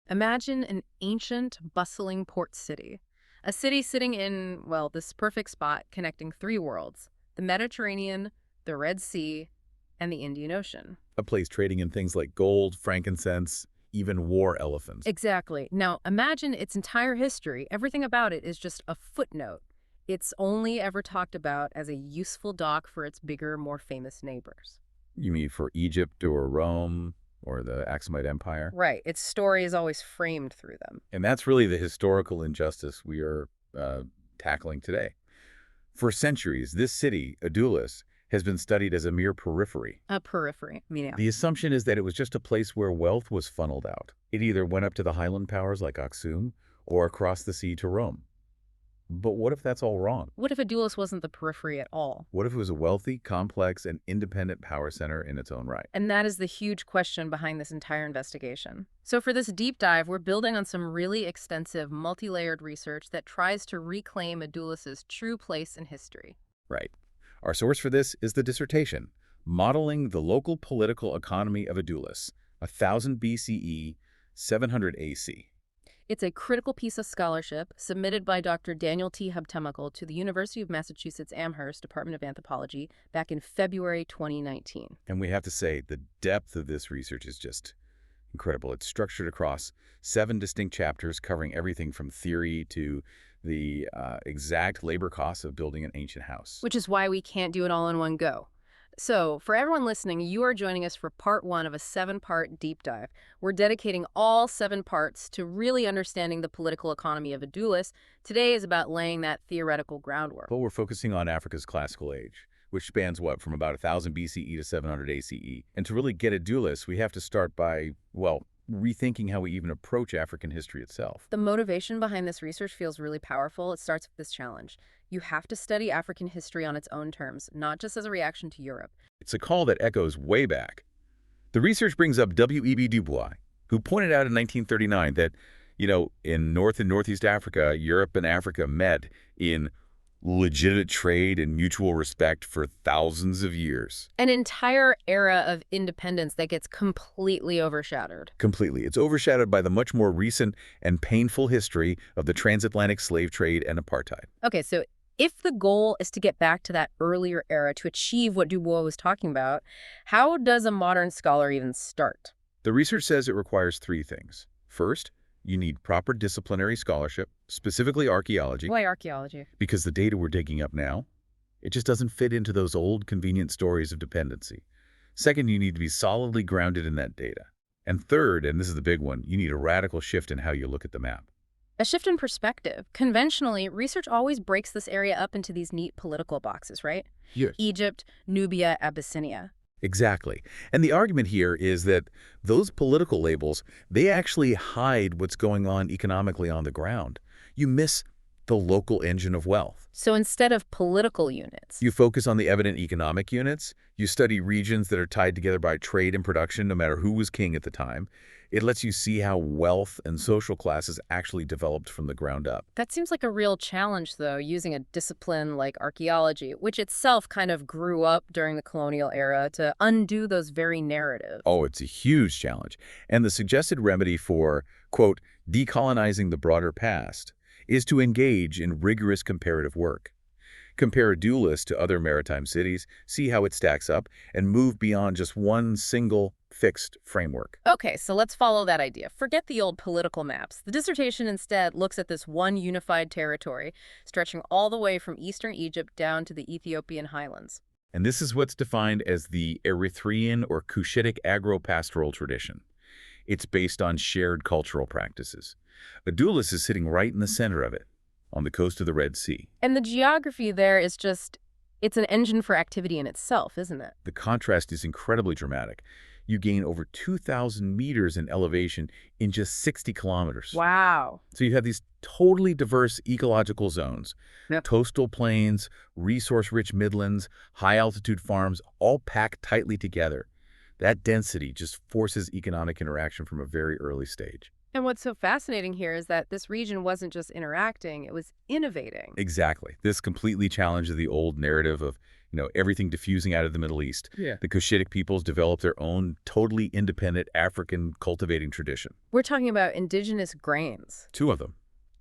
Imagine an ancient, bustling port city. A city sitting in, well, this perfect spot connecting three worlds: the Mediterranean, the Red Sea, and the Indian Ocean. A place trading in things like gold, frankincense, even war elephants. Exactly. Now, imagine its entire history. Everything about it is just a footnote. It's only ever talked about as a useful dock for its bigger, more famous neighbors. You mean for Egypt or Rome or the Aksumite Empire? Right. Its story is always framed through them. And that's really the historical injustice we are tackling today. For centuries, this city, Adulis, has been studied as a mere periphery. A periphery, meaning. The assumption is that it was just a place where wealth was funneled out. It either went up to the highland powers like Aksum or across the sea to Rome. But what if that's all wrong? What if Adulis wasn't the periphery at all? What if it was a wealthy, complex, and independent power center in its own right? And that is the huge question behind this entire investigation. So for this deep dive, we're building on some really extensive, multi-layered research that tries to reclaim Adulis's true place in history. Right. Our source for this is the dissertation, Modeling the Local Political Economy of Adulis, 1000 BCE, 700 AC. It's a critical piece of scholarship submitted by Dr. Daniel T. Habtemichael to the University of Massachusetts Amherst Department of Anthropology back in February 2019. And we have to say, the depth of this research is just incredible. It's structured across 7 distinct chapters covering everything from theory to the exact labor costs of building an ancient house. Which is why we can't do it all in one go. So, for everyone listening, you are joining us for part 1 of a 7-part deep dive. We're dedicating all 7 parts to really understanding the political economy of Adulis. Today is about laying that theoretical groundwork. But we're focusing on Africa's classical age, which spans what, from about 1000 BCE to 700 ACE. And to really get Adulis, we have to start by, well, rethinking how we even approach African history itself. The motivation behind this research feels really powerful. It starts with this challenge. You have to study African history on its own terms, not just as a reaction to Europe. It's a call that echoes way back. The research brings up W.E.B. Du Bois, who pointed out in 1939 that, in North and Northeast Africa, Europe and Africa met in legitimate trade and mutual respect for thousands of years. An entire era of independence that gets completely overshadowed. Completely. It's overshadowed by the much more recent and painful history of the transatlantic slave trade and apartheid. Okay, so if the goal is to get back to that earlier era to achieve what Du Bois was talking about, how does a modern scholar even start? The research says it requires 3 things. First, you need proper disciplinary scholarship, specifically archaeology. Why archaeology? Because the data we're digging up now, it just doesn't fit into those old convenient stories of dependency. Second, you need to be solidly grounded in that data. And third, and this is the big one, you need a radical shift in how you look at the map. A shift in perspective. Conventionally, research always breaks this area up into these neat political boxes, right? Yes. Egypt, Nubia, Abyssinia. Exactly. And the argument here is that those political labels, they actually hide what's going on economically on the ground. You miss the local engine of wealth. So instead of political units, You focus on the evident economic units. You study regions that are tied together by trade and production, no matter who was king at the time. It lets you see how wealth and social classes actually developed from the ground up. that seems like a real challenge, though, using a discipline like archaeology, which itself kind of grew up during the colonial era, to undo those very narratives. Oh, it's a huge challenge. And the suggested remedy for, quote, decolonizing the broader past is to engage in rigorous comparative work. Compare Adulis to other maritime cities, see how it stacks up, and move beyond just one single fixed framework. Okay, so let's follow that idea. Forget the old political maps. The dissertation instead looks at this one unified territory, stretching all the way from eastern Egypt down to the Ethiopian highlands. And this is what's defined as the Erythraean or Cushitic agro-pastoral tradition. It's based on shared cultural practices. Adulis is sitting right in the center of it, on the coast of the Red Sea. And the geography there is just, it's an engine for activity in itself, isn't it? The contrast is incredibly dramatic. You gain over 2,000 meters in elevation in just 60 kilometers. Wow. So you have these totally diverse ecological zones. Yep. Coastal plains, resource-rich midlands, high-altitude farms, all packed tightly together. That density just forces economic interaction from a very early stage. And what's so fascinating here is that this region wasn't just interacting, it was innovating. Exactly. This completely challenges the old narrative of, everything diffusing out of the Middle East. Yeah. The Cushitic peoples developed their own totally independent African cultivating tradition. We're talking about indigenous grains. Two of them,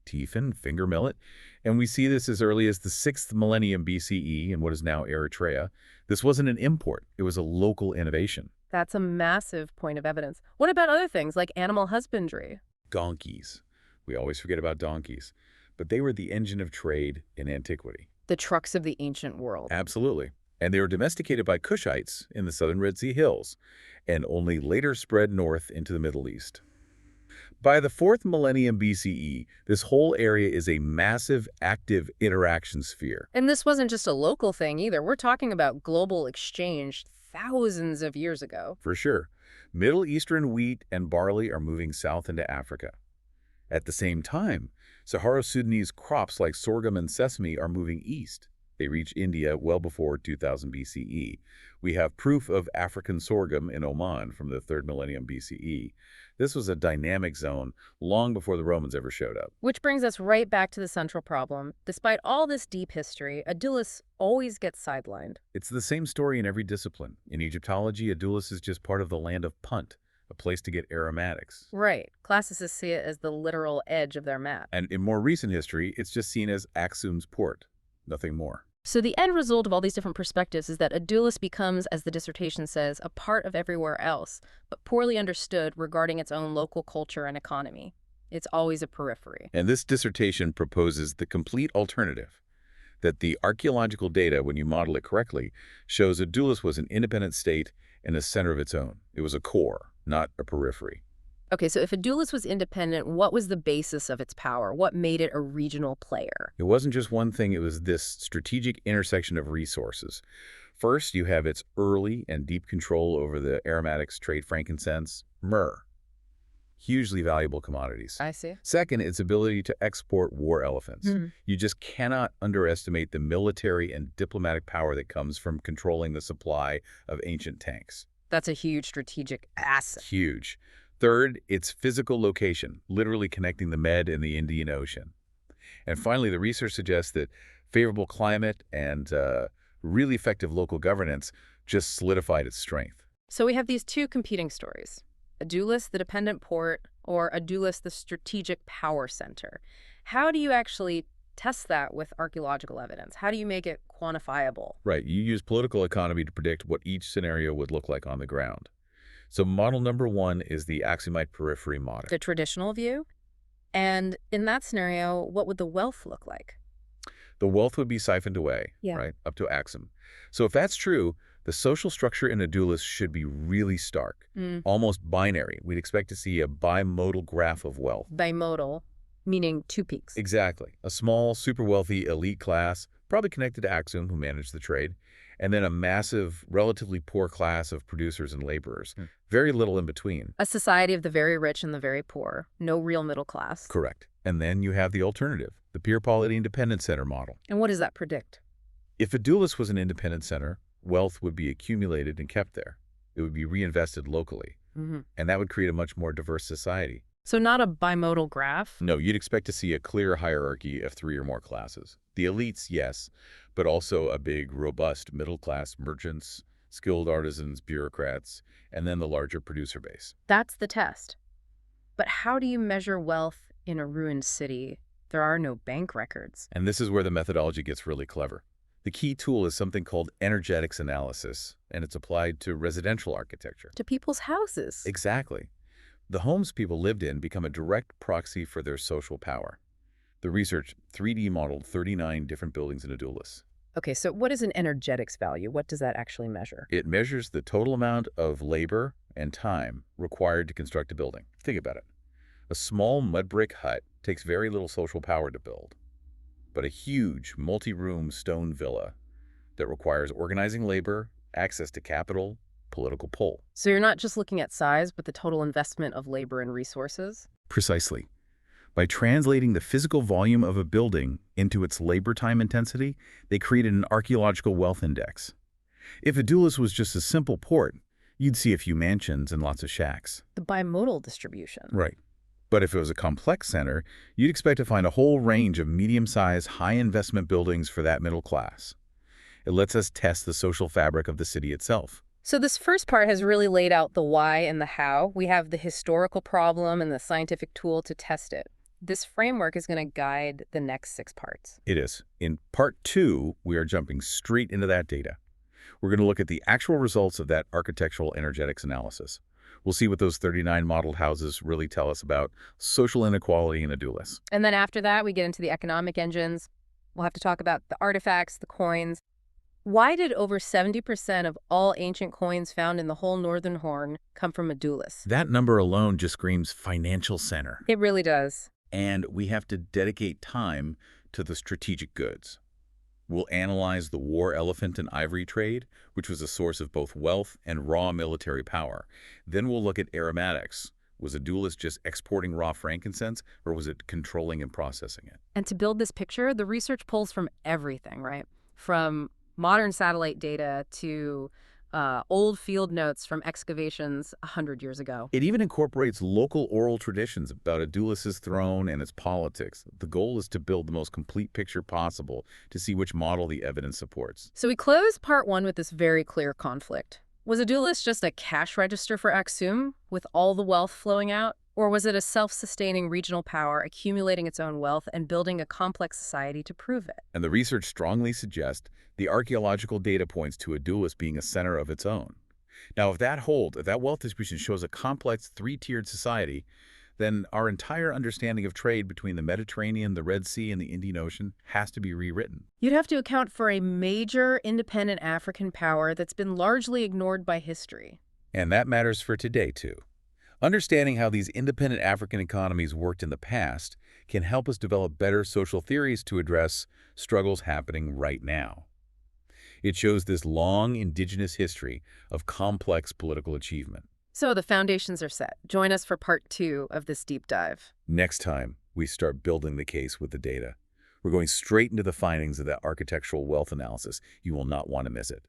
teef and finger millet. And we see this as early as the 6th millennium BCE in what is now Eritrea. This wasn't an import. It was a local innovation. That's a massive point of evidence. What about other things like animal husbandry? Donkeys. We always forget about donkeys. But they were the engine of trade in antiquity. The trucks of the ancient world. Absolutely. And they were domesticated by Cushites in the southern Red Sea hills, and only later spread north into the Middle East. By the 4th millennium BCE, this whole area is a massive, active interaction sphere. And this wasn't just a local thing either. We're talking about global exchange thousands of years ago. For sure. Middle Eastern wheat and barley are moving south into Africa. At the same time, Sahara-Sudanese crops like sorghum and sesame are moving east. They reach India well before 2000 BCE. We have proof of African sorghum in Oman from the 3rd millennium BCE. This was a dynamic zone long before the Romans ever showed up. Which brings us right back to the central problem. Despite all this deep history, Adulis always gets sidelined. It's the same story in every discipline. In Egyptology, Adulis is just part of the land of Punt, a place to get aromatics. Right. Classicists see it as the literal edge of their map. And in more recent history, it's just seen as Aksum's port, nothing more. So the end result of all these different perspectives is that Adulis becomes, as the dissertation says, a part of everywhere else, but poorly understood regarding its own local culture and economy. It's always a periphery. And this dissertation proposes the complete alternative, that the archaeological data, when you model it correctly, shows Adulis was an independent state and a center of its own. It was a core, not a periphery. Okay, so if Adulis was independent, what was the basis of its power? What made it a regional player? It wasn't just one thing, it was this strategic intersection of resources. First, you have its early and deep control over the aromatics trade frankincense, myrrh. Hugely valuable commodities. I see. Second, its ability to export war elephants. You just cannot underestimate the military and diplomatic power that comes from controlling the supply of ancient tanks. That's a huge strategic asset. Huge. Third, its physical location, literally connecting the Med and the Indian Ocean. And finally, the research suggests that favorable climate and really effective local governance just solidified its strength. So we have these two competing stories. Adulis, the dependent port, or Adulis, the strategic power center. How do you actually test that with archaeological evidence? How do you make it quantifiable? Right. You use political economy to predict what each scenario would look like on the ground. So model number 1 is the Aksumite periphery model. The traditional view? And in that scenario, what would the wealth look like? The wealth would be siphoned away, right, up to Aksum. So if that's true, the social structure in Adulis should be really stark, almost binary. We'd expect to see a bimodal graph of wealth. Bimodal, meaning two peaks. Exactly. A small, super wealthy elite class, probably connected to Aksum, who managed the trade, and then a massive, relatively poor class of producers and laborers. Very little in between. A society of the very rich and the very poor. No real middle class. Correct. And then you have the alternative, the pure polity independent center model. And what does that predict? If Adulis was an independent center, wealth would be accumulated and kept there. It would be reinvested locally. And that would create a much more diverse society. So not a bimodal graph? No, you'd expect to see a clear hierarchy of 3 or more classes. The elites, yes, but also a big, robust middle-class merchants, skilled artisans, bureaucrats, and then the larger producer base. That's the test. But how do you measure wealth in a ruined city? There are no bank records. And this is where the methodology gets really clever. The key tool is something called energetics analysis, and it's applied to residential architecture. To people's houses. Exactly. The homes people lived in become a direct proxy for their social power. The research 3D modeled 39 different buildings in Adulis. Okay, so what is an energetics value? What does that actually measure? It measures the total amount of labor and time required to construct a building. Think about it. A small mud brick hut takes very little social power to build, but a huge multi-room stone villa that requires organizing labor, access to capital, political pull. So you're not just looking at size, but the total investment of labor and resources? Precisely. By translating the physical volume of a building into its labor time intensity, they created an archaeological wealth index. If Adulis was just a simple port, you'd see a few mansions and lots of shacks. The bimodal distribution. Right. But if it was a complex center, you'd expect to find a whole range of medium-sized, high-investment buildings for that middle class. It lets us test the social fabric of the city itself. So this first part has really laid out the why and the how. We have the historical problem and the scientific tool to test it. This framework is going to guide the next 6 parts. It is. In part 2, we are jumping straight into that data. We're going to look at the actual results of that architectural energetics analysis. We'll see what those 39 modeled houses really tell us about social inequality in Adulis. And then after that, we get into the economic engines. We'll have to talk about the artifacts, the coins. Why did over 70% of all ancient coins found in the whole Northern Horn come from Adulis? That number alone just screams financial center. It really does. And we have to dedicate time to the strategic goods. We'll analyze the war elephant and ivory trade, which was a source of both wealth and raw military power. Then we'll look at aromatics. Was Adulis just exporting raw frankincense, or was it controlling and processing it? And to build this picture, the research pulls from everything, right? From modern satellite data to old field notes from excavations 100 years ago. It even incorporates local oral traditions about Adulis' throne and its politics. The goal is to build the most complete picture possible to see which model the evidence supports. So we close part 1 with this very clear conflict. Was Adulis just a cash register for Aksum, with all the wealth flowing out? Or was it a self-sustaining regional power accumulating its own wealth and building a complex society to prove it? And the research strongly suggests the archaeological data points to Adulis being a center of its own. Now, if that wealth distribution shows a complex 3-tiered society, then our entire understanding of trade between the Mediterranean, the Red Sea, and the Indian Ocean has to be rewritten. You'd have to account for a major independent African power that's been largely ignored by history. And that matters for today, too. Understanding how these independent African economies worked in the past can help us develop better social theories to address struggles happening right now. It shows this long indigenous history of complex political achievement. So the foundations are set. Join us for part 2 of this deep dive. Next time, we start building the case with the data. We're going straight into the findings of that architectural wealth analysis. You will not want to miss it.